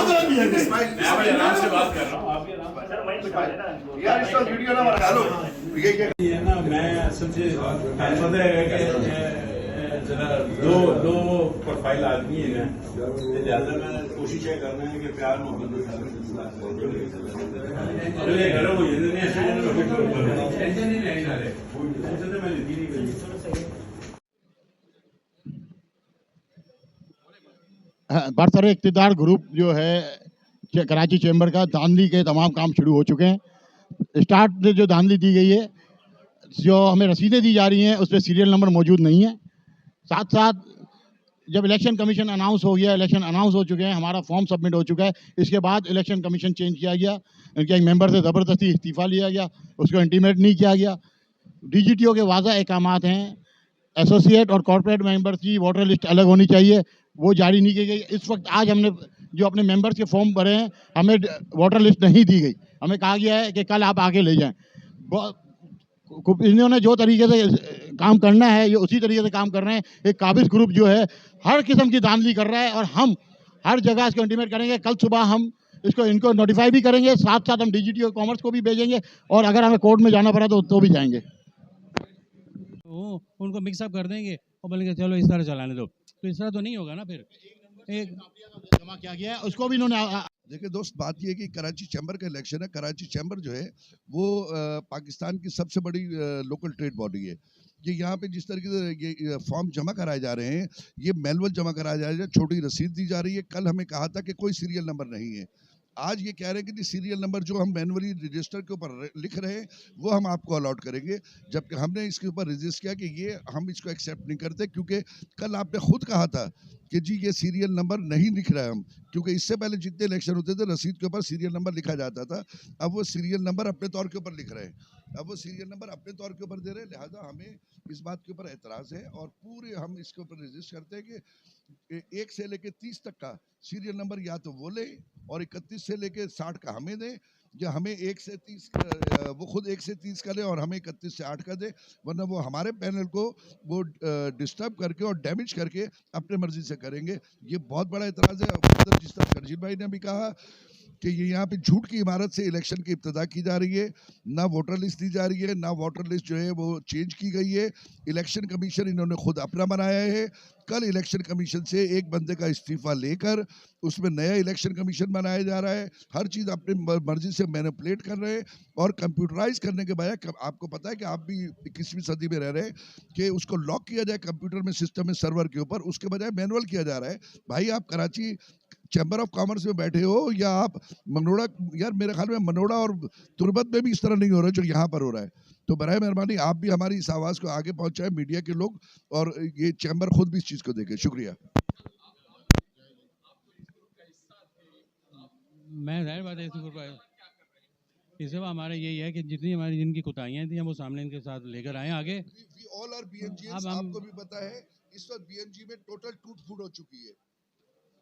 आराम से बात कर रहा हूँ, आप भी आराम से। यार इसका वीडियो ना बना लो। ये ना मैं असल से पता है कि जरा दो प्रोफाइल आदमी है लिहाजा मैं कोशिश ये करना है कि प्यार मोहब्बत के साथ सिलसिला घर हो टेंशन नहीं लेनी सारे टेंशन तो मैं लेती नहीं करी। बरसर इक़्तिदार ग्रुप जो है कराची चैम्बर का धांधली के तमाम काम शुरू हो चुके हैं। स्टार्ट में जो धांधली दी गई है, जो हमें रसीदें दी जा रही हैं उसमें सीरियल नंबर मौजूद नहीं है। साथ साथ जब इलेक्शन कमीशन अनाउंस हो गया, इलेक्शन अनाउंस हो चुके हैं, हमारा फॉर्म सबमिट हो चुका है, इसके बाद इलेक्शन कमीशन चेंज किया गया, इनके एक मेंबर से ज़बरदस्ती इस्तीफ़ा लिया गया, उसको इंटीमेट नहीं किया गया। DGTO के वाज़ा अहकामात हैं, एसोसिएट और कॉर्पोरेट मेंबर्स की वोटर लिस्ट अलग होनी चाहिए, वो जारी नहीं की गई। इस वक्त आज हमने जो अपने मेंबर्स के फॉर्म भरे हैं, हमें वोटर लिस्ट नहीं दी गई। हमें कहा गया है कि कल आप आके ले जाएं। इन्होंने जो तरीके से काम करना है ये उसी तरीके से काम कर रहे हैं। एक काबिज ग्रुप जो है हर किस्म की धांधली कर रहा है और हम हर जगह इसको इंटीमेट करेंगे। कल सुबह हम इनको नोटिफाई भी करेंगे, साथ साथ हम DGTO कॉमर्स को भी भेजेंगे और अगर हमें कोर्ट में जाना पड़ा तो भी जाएंगे। वो उनको मिक्सअप कर देंगे और बोलेंगे चलो इस तरह चलाने दो, तो इस तरह तो नहीं होगा ना। फिर एक जमा किया गया है उसको भी इन्होंने देखिए दोस्त, बात ये है कि कराची चैम्बर का इलेक्शन है। कराची चैम्बर जो है वो पाकिस्तान की सबसे बड़ी लोकल ट्रेड बॉडी है। ये यहाँ पे जिस तरीके से ये फॉर्म जमा कराए जा रहे हैं, ये मैनुअल जमा कराया जा रहा है, छोटी रसीद दी जा रही है। कल हमें कहा था कि कोई सीरियल नंबर नहीं है, आज ये कह रहे हैं कि सीरियल नंबर जो हम मैनुअली रजिस्टर के ऊपर लिख रहे हैं वो हम आपको अलॉट करेंगे, जबकि हमने इसके ऊपर रजिस्टर किया कि ये हम इसको एक्सेप्ट नहीं करते, क्योंकि कल आपने खुद कहा था कि जी ये सीरियल नंबर नहीं लिख रहे हम, क्योंकि इससे पहले जितने इलेक्शन होते थे रसीद के ऊपर सीरियल नंबर लिखा जाता था। अब वो सीरियल नंबर अपने तौर के ऊपर लिख रहे हैं, अब वो सीरियल नंबर अपने तौर के ऊपर दे रहे हैं। लिहाजा हमें इस बात के ऊपर एतराज़ है और पूरे हम इसके ऊपर रजिस्टर करते हैं कि 1 से लेके 30 तक का सीरियल नंबर या तो वो लें और 31 से लेके 60 का हमें दें, या हमें 1 से 30 वो खुद 1 से 30 का लें और हमें 31 से 8 का दें, वरना वो हमारे पैनल को वो डिस्टर्ब करके और डैमेज करके अपने मर्जी से करेंगे। ये बहुत बड़ा एतराज़ है। जिस तरह शर्जील भाई ने भी कहा कि ये यहाँ पे झूठ की इमारत से इलेक्शन की इब्तिदा की जा रही है, ना वोटर लिस्ट दी जा रही है, ना वोटर लिस्ट जो है वो चेंज की गई है। इलेक्शन कमीशन इन्होंने खुद अपना बनाया है। कल इलेक्शन कमीशन से एक बंदे का इस्तीफा लेकर उसमें नया इलेक्शन कमीशन बनाया जा रहा है। हर चीज़ अपनी मर्जी से मैनिपुलेट कर रहे हैं और कंप्यूटराइज करने के बजाय, आपको पता है कि आप भी 21वीं सदी में रह रहे हैं, कि उसको लॉक किया जाए कंप्यूटर में, सिस्टम में, सर्वर के ऊपर, उसके बजाय मैनुअल किया जा रहा है। भाई आप कराची चैम्बर ऑफ कॉमर्स में बैठे हो या आप मनोड़ा, यार मेरे ख्याल में मनोड़ा और तुरबत में भी इस तरह नहीं हो रहा जो यहाँ पर हो रहा है। तो बराए मेहरबानी आप भी हमारी इस आवाज़ को आगे पहुँचाएं, मीडिया के लोग, और ये चैम्बर खुद भी इस चीज़ को देखे। शुक्रिया। मैं जाहिर बात है इसे हमारा यही है कि जितनी हमारी जिनकी कुताहियाँ थी हम वो सामने इनके साथ लेकर आए आगे। ऑल आर BMGs, आपको भी पता है इस वक्त BMG में टोटल टूट फूट हो चुकी है।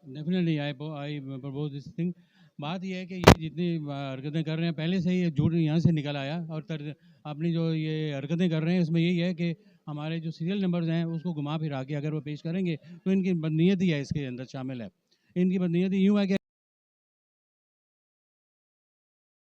Definitely I propose this thing. बात यह है कि ये जितनी हरकतें कर रहे हैं पहले से ही झूठ यहाँ से निकल आया, और अपनी जो ये हरकतें कर रहे हैं इसमें यही है कि हमारे जो सीरियल नंबर्स हैं उसको घुमा फिरा के अगर वो पेश करेंगे तो इनकी बदनीयत ही है, इसके अंदर शामिल है। इनकी बदनीयत यूँ है कि